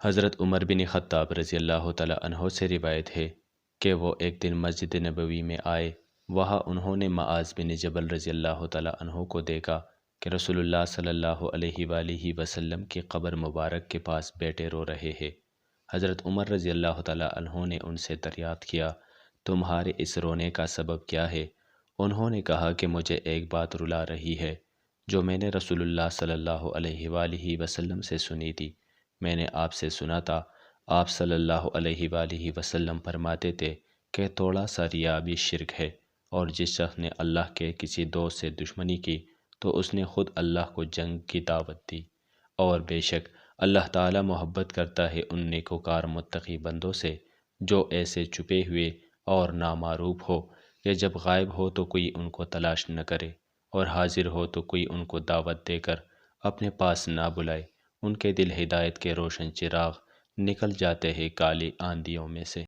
حضرت عمر بن خطاب رضی اللہ تعالیٰ عنہ سے روایت ہے کہ وہ ایک دن مسجد نبوی میں آئے۔ وہاں انہوں نے معاذ بن جبل رضی اللہ تعالیٰ عنہ کو دیکھا کہ رسول اللہ صلی اللہ علیہ وآلہ وسلم کی قبر مبارک کے پاس بیٹھے رو رہے ہیں۔ حضرت عمر رضی اللہ تعالیٰ عنہ نے ان سے دریافت کیا، تمہارے اس رونے کا سبب کیا ہے؟ انہوں نے کہا کہ مجھے ایک بات رلا رہی ہے جو میں نے رسول اللہ صلی اللہ علیہ وآلہ وسلم سے سنی تھی۔ میں نے آپ سے سنا تھا، آپ صلی اللہ علیہ وآلہ وسلم فرماتے تھے کہ تھوڑا سا ریا بھی شرک ہے، اور جس شخص نے اللہ کے کسی دوست سے دشمنی کی تو اس نے خود اللہ کو جنگ کی دعوت دی، اور بے شک اللہ تعالی محبت کرتا ہے ان نیکوکار متقی بندوں سے جو ایسے چھپے ہوئے اور نامعروف ہو کہ جب غائب ہو تو کوئی ان کو تلاش نہ کرے، اور حاضر ہو تو کوئی ان کو دعوت دے کر اپنے پاس نہ بلائے۔ ان کے دل ہدایت کے روشن چراغ نکل جاتے ہیں کالی آندھیوں میں سے۔